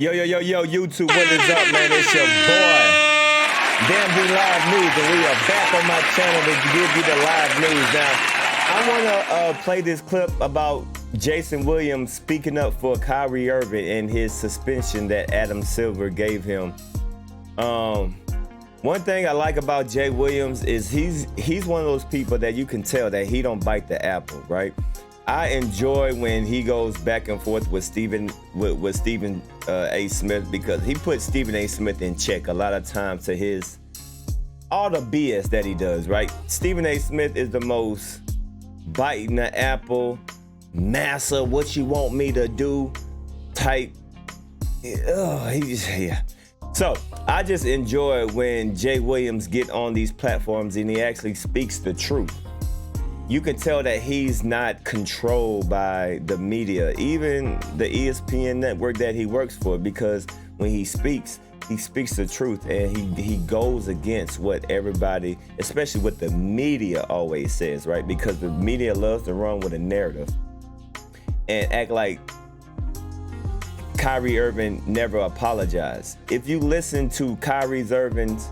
Yo, YouTube, what is up, man? It's your boy, Damn We Live News, and we are back on my channel to give you the live news. Now, I want to play this clip about Jason Williams speaking up for Kyrie Irving and his suspension that Adam Silver gave him. One thing I like about Jay Williams is he's one of those people that you can tell that he don't bite the apple, right? I enjoy when he goes back and forth with Stephen A. Smith, because he puts Stephen A. Smith in check a lot of times to all the BS that he does, right? Stephen A. Smith is the most biting the apple, massa, what you want me to do type. So I just enjoy when Jay Williams get on these platforms and he actually speaks the truth. You can tell that he's not controlled by the media, even the ESPN network that he works for, because when he speaks the truth, and he goes against what everybody, especially what the media always says, right? Because the media loves to run with a narrative and act like Kyrie Irving never apologized. If you listen to Kyrie Irving's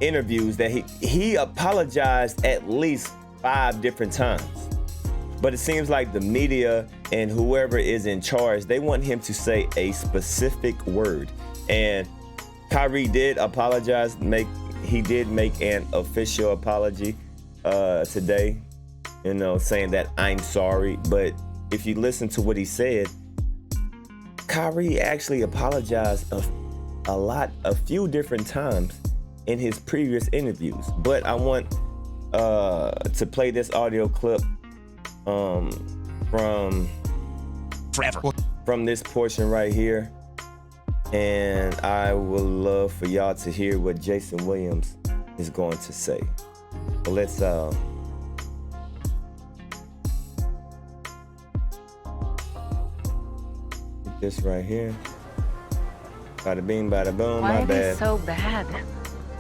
interviews, that he apologized at least 5 different times. But it seems like the media and whoever is in charge, they want him to say a specific word. And Kyrie did apologize. He did make an official apology today, saying that I'm sorry. But if you listen to what he said, Kyrie actually apologized a few different times in his previous interviews. But I want to play this audio clip from this portion right here, and I would love for y'all to hear what Jason Williams is going to say. But let's get this right here. Bada bing, bada boom. Why my bad. Why are they so bad?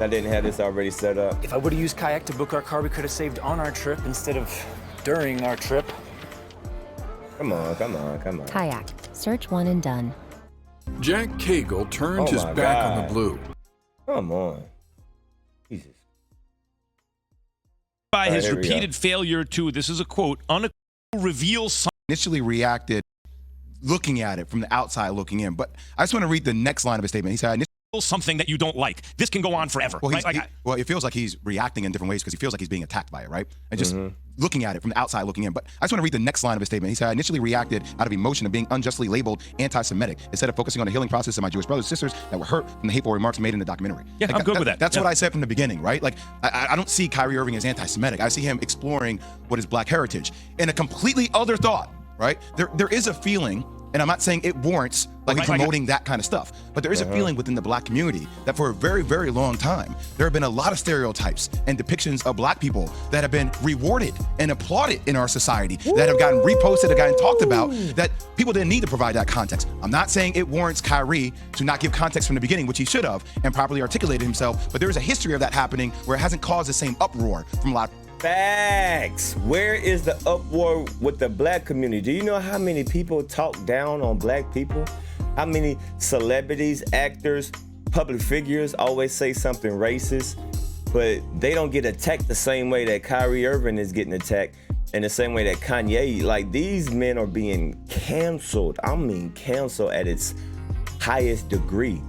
I didn't have this already set up. If I would have used kayak to book our car, we could have saved on our trip instead of during our trip. Come on. Kayak. Search one and done. Jack Cagle turned his back on the blue. Come on. Jesus. By his repeated failure to, this is a quote, reveal something. Initially reacted looking at it from the outside looking in. But I just want to read the next line of his statement. He said, something that you don't like. This can go on forever. Well, well, it feels like he's reacting in different ways because he feels like he's being attacked by it, right? And just looking at it from the outside looking in. But I just want to read the next line of his statement. He said, I initially reacted out of emotion of being unjustly labeled anti-Semitic instead of focusing on the healing process of my Jewish brothers and sisters that were hurt from the hateful remarks made in the documentary. Yeah, I'm good with that. That's what I said from the beginning, right? Like, I don't see Kyrie Irving as anti-Semitic. I see him exploring what is black heritage in a completely other thought, right? There is a feeling, and I'm not saying it warrants promoting that kind of stuff, but there is a feeling within the black community that for a very, very long time, there have been a lot of stereotypes and depictions of black people that have been rewarded and applauded in our society, that have gotten reposted, that gotten talked about, that people didn't need to provide that context. I'm not saying it warrants Kyrie to not give context from the beginning, which he should have, and properly articulated himself, but there is a history of that happening where it hasn't caused the same uproar from a lot of Facts. Where is the uproar with the black community? Do you know how many people talk down on black people? How many celebrities, actors, public figures always say something racist, but they don't get attacked the same way that Kyrie Irving is getting attacked, and the same way that Kanye. Like, these men are being canceled. I mean, canceled at its highest degree.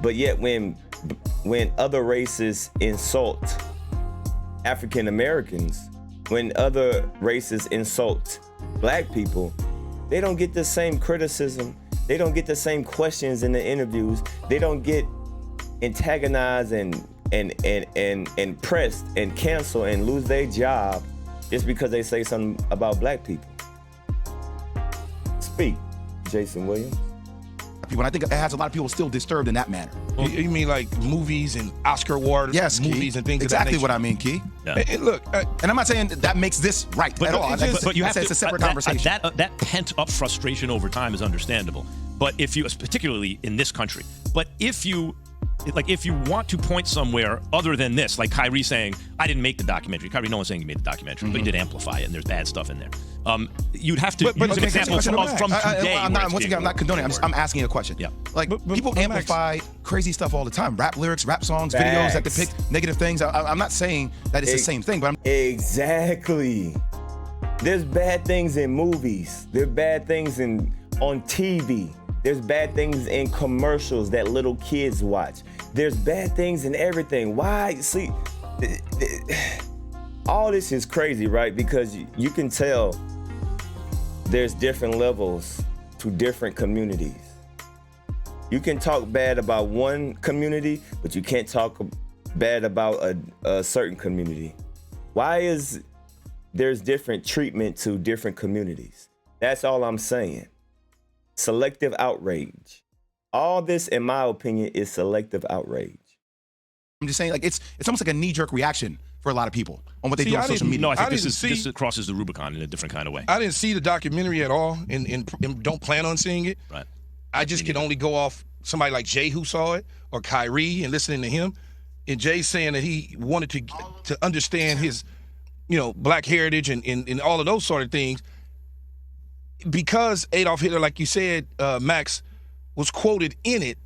But yet when other races insult African Americans, when other races insult black people, they don't get the same criticism. They don't get the same questions in the interviews. They don't get antagonized and pressed and canceled and lose their job just because they say something about black people. Speak, Jason Williams. people. And I think it has a lot of people still disturbed in that manner. Well, you mean like movies and Oscar awards, movies and things exactly of that nature? what I mean, Key. Yeah. And look, and I'm not saying that makes this right at all. But you have to, it's a separate conversation. That pent-up frustration over time is understandable. But if you, particularly in this country, but if you like if you want to point somewhere other than this, like Kyrie saying, I didn't make the documentary. Kyrie, no one's saying he made the documentary, but he did amplify it, and there's bad stuff in there. You'd have to use an example from today. I'm not condoning it. I'm asking a question. Yeah. Like, people amplify crazy stuff all the time. Rap lyrics, rap songs, videos that depict negative things. I'm not saying that it's the same thing, but I'm... Exactly. There's bad things in movies. There's bad things on TV. There's bad things in commercials that little kids watch. There's bad things in everything. Why? See, all this is crazy, right? Because you can tell there's different levels to different communities. You can talk bad about one community, but you can't talk bad about a certain community. Why is there's different treatment to different communities? That's all I'm saying. Selective outrage. All this, in my opinion, is selective outrage. I'm just saying, like, it's almost like a knee-jerk reaction for a lot of people on what they do on social media. No, I think this crosses the Rubicon in a different kind of way. I didn't see the documentary at all, and don't plan on seeing it. Right. I just can only go off somebody like Jay who saw it, or Kyrie, and listening to him. And Jay saying that he wanted to understand his, black heritage and all of those sort of things. Because Adolf Hitler, like you said, Max, was quoted in it,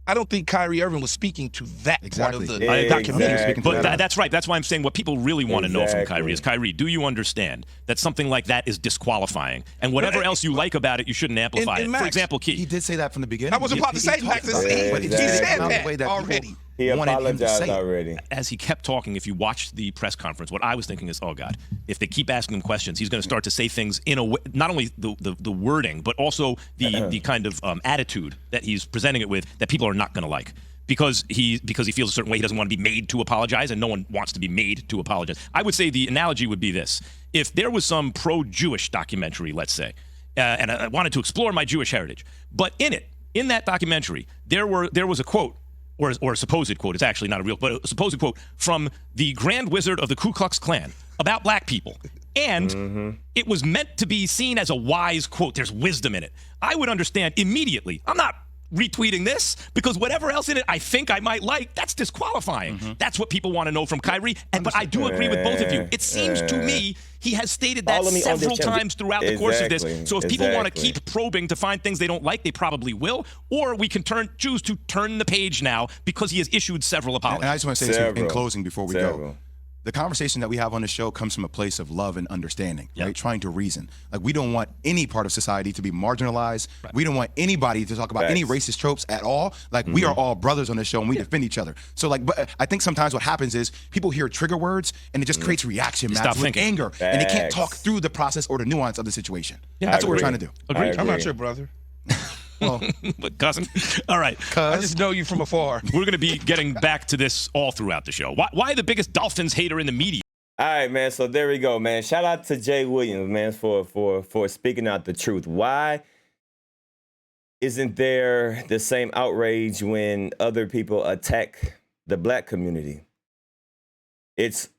I don't think Kyrie Irving was speaking to that part of the documentary. But that's right. That's why I'm saying what people really want to know from Kyrie is, Kyrie, do you understand that something like that is disqualifying? And whatever else you like about it, you shouldn't amplify it. Max, For example, Keith. He did say that from the beginning. I wasn't about to say Max. He said that already. He apologized already. As he kept talking, if you watched the press conference, what I was thinking is, oh God, if they keep asking him questions, he's going to start to say things in a way, not only the wording, but also the kind of attitude that he's presenting it with that people are not going to like. Because he feels a certain way, he doesn't want to be made to apologize, and no one wants to be made to apologize. I would say the analogy would be this: if there was some pro-Jewish documentary, let's say, and I wanted to explore my Jewish heritage, but in that documentary, there was a quote. Or a supposed quote, it's actually not a real, but a supposed quote from the Grand Wizard of the Ku Klux Klan about black people. And it was meant to be seen as a wise quote. There's wisdom in it. I would understand immediately. I'm not retweeting this because whatever else in it I think I might like, that's disqualifying. That's what people want to know from Kyrie. But I do agree with both of you. It seems to me he has stated that several times throughout the course of this. So if people want to keep probing to find things they don't like, they probably will. Or we can choose to turn the page now because he has issued several apologies. And I just want to say this in closing before we go. The conversation that we have on the show comes from a place of love and understanding, right? Trying to reason. Like, we don't want any part of society to be marginalized. Right. We don't want anybody to talk about any racist tropes at all. Like, we are all brothers on this show, and we defend each other. So, like, but I think sometimes what happens is people hear trigger words, and it just creates reaction, with anger, and they can't talk through the process or the nuance of the situation. That's what we're trying to do. Agreed. I'm not your brother. Well, but cousin. All right. I just know you from afar. We're going to be getting back to this all throughout the show. Why the biggest Dolphins hater in the media? All right, man. So there we go, man. Shout out to Jay Williams, man, for speaking out the truth. Why isn't there the same outrage when other people attack the black community? It's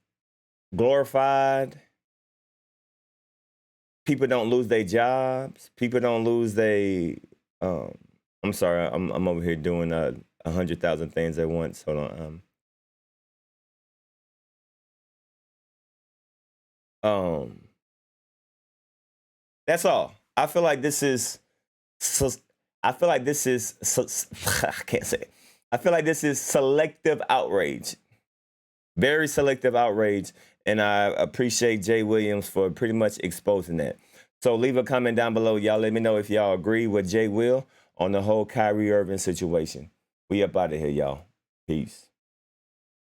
glorified. People don't lose their jobs. People don't lose their... I'm sorry, I'm over here doing 100,000 things at once. Hold on. That's all. I feel like this is. I can't say it. I feel like this is selective outrage. Very selective outrage, and I appreciate Jay Williams for pretty much exposing that. So leave a comment down below. Y'all let me know if y'all agree with Jay Will on the whole Kyrie Irving situation. We up out of here, y'all. Peace.